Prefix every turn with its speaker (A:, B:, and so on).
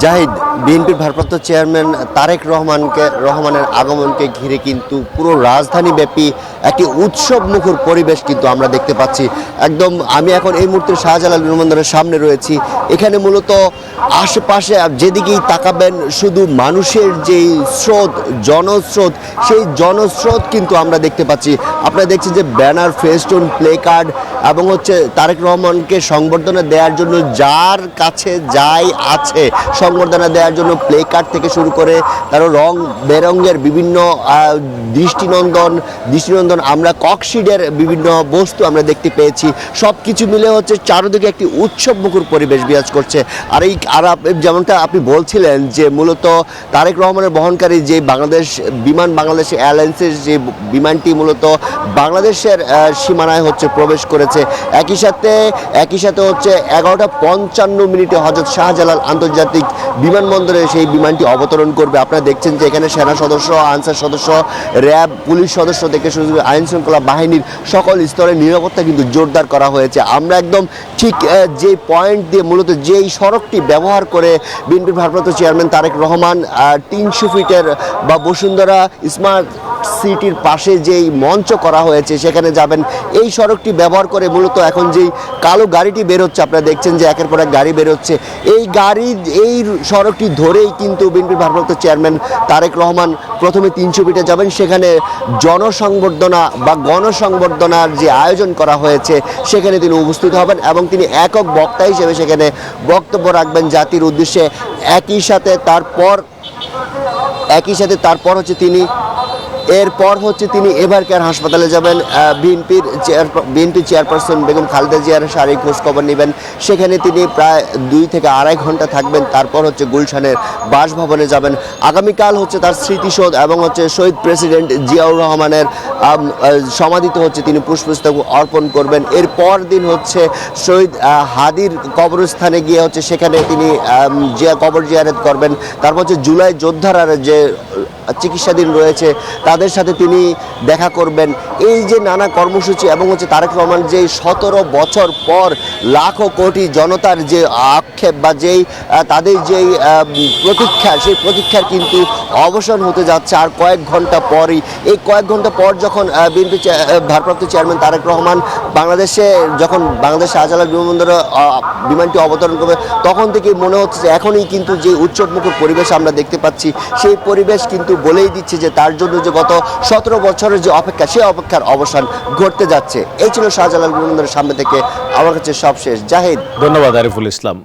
A: জাহিদ, বিএনপির ভারপ্রাপ্ত চেয়ারম্যান তারেক রহমানের আগমনকে ঘিরে কিন্তু পুরো রাজধানীব্যাপী একটি উৎসব মুখর পরিবেশ কিন্তু আমরা দেখতে পাচ্ছি। একদম আমি এখন এই মুহূর্তে শাহজালাল বিমানবন্দরের সামনে রয়েছি। এখানে মূলত আশেপাশে যেদিকেই তাকাবেন শুধু মানুষের যেই স্রোত, জনস্রোত, সেই জনস্রোত কিন্তু আমরা দেখতে পাচ্ছি। আপনারা দেখছেন যে ব্যানার, ফেস্টুন, প্লে কার্ড এবং হচ্ছে তারেক রহমানকে সংবর্ধনা দেওয়ার জন্য যার কাছে যাই আছে সংবর্ধনা দেওয়ার জন্য প্লে কার্ড থেকে শুরু করে তারও রং বেরঙের বিভিন্ন দৃষ্টিনন্দন আমরা ককশিডের বিভিন্ন বস্তু আমরা দেখতে পেয়েছি। সব কিছু মিলে হচ্ছে চারদিকে একটি উৎসব মুখর পরিবেশ বিরাজ করছে। আর যেমনটা আপনি বলছিলেন যে মূলত তারেক রহমানের বহনকারী যে বাংলাদেশ এয়ারলাইন্সের যে বিমানটি মূলত বাংলাদেশের সীমানায় হচ্ছে প্রবেশ করেছে। একই সাথে হচ্ছে 11:55 হযরত শাহজালাল আন্তর্জাতিক বিমানবন্দরে সেই বিমানটি অবতরণ করবে। আপনারা দেখছেন যে এখানে সেনা সদস্য, আনসার সদস্য, র্যাব, পুলিশ সদস্য থেকে শুরু করে আইন শৃঙ্খলা বাহিনীর সকল স্তরের নিরাপত্তা কিন্তু জোরদার করা হয়েছে। আমরা একদম ঠিক যে পয়েন্ট দিয়ে মূলত যেই সড়কটি ব্যবহার করে বিএনপির ভারপ্রাপ্ত চেয়ারম্যান তারেক রহমান 300 ফিটের বা বসুন্ধরা স্মার্ট সিটির পাশে যেই মঞ্চ করা হয়েছে সেখানে যাবেন, এই সড়কটি ব্যবহার করে মূলত এখন যেই কালো গাড়িটি বেরোচ্ছে, আপনারা দেখছেন যে একের পর এক গাড়ি বেরোচ্ছে, এই সড়কটি ধরেই কিন্তু বিএনপির ভারপ্রাপ্ত চেয়ারম্যান তারেক রহমান প্রথমে 300 ফিটে যাবেন। সেখানে জনসংবর্ধনা বা গণসংবর্ধনার যে আয়োজন করা হয়েছে সেখানে তিনি উপস্থিত হবেন এবং তিনি একক বক্তা হিসেবে সেখানে বক্তব্য রাখবেন জাতির উদ্দেশ্যে। একই সাথে তারপর হচ্ছে তিনি এভারকেয়ার হাসপাতালে যাবেন। বিএনপি চেয়ারপারসন বেগম খালেদা জিয়ার শারীরিক খোঁজখবর নেবেন। সেখানে তিনি প্রায় 2 থেকে আড়াই ঘন্টা থাকবেন। তারপর হচ্ছে গুলশানের বাসভবনে যাবেন। আগামীকাল হচ্ছে তার স্মৃতিসৌধ এবং হচ্ছে শহীদ প্রেসিডেন্ট জিয়াউর রহমানের সমাধিতে হচ্ছে তিনি পুষ্পস্তবক অর্পণ করবেন। এরপর দিন হচ্ছে শহীদ হাদির কবরস্থানে গিয়ে হচ্ছে সেখানে তিনি কবর জিয়ারত করবেন। তারপর হচ্ছে জুলাই যোদ্ধারা যে চিকিৎসাধীন রয়েছে তাদের সাথে তিনি দেখা করবেন। এই যে নানা কর্মসূচি এবং হচ্ছে তারেক রহমান যে 17 বছর পর লাখো কোটি জনতার যে আক্ষেপ বা তাদের যেই প্রতীক্ষা, সেই প্রতীক্ষার কিন্তু অবসান হতে যাচ্ছে আর কয়েক ঘন্টা পরই। এই কয়েক ঘন্টা পর যখন বিএনপি ভারপ্রাপ্ত চেয়ারম্যান তারেক রহমান যখন বাংলাদেশ শাহজালাল বিমানবন্দরে বিমানটি অবতরণ করবে, তখন থেকে মনে হচ্ছে যে এখনই কিন্তু যে উৎসবমুখর পরিবেশ আমরা দেখতে পাচ্ছি, সেই পরিবেশ কিন্তু বলেই দিচ্ছে যে তার জন্য যে গত 17 বছরের যে অপেক্ষা, সেই অপেক্ষার অবসান ঘটতে যাচ্ছে। এই ছিল শাহজালাল বিমানবন্দরের সামনে থেকে আমার কাছে সব শেষ। জাহিদ,
B: ধন্যবাদ আরিফুল ইসলাম।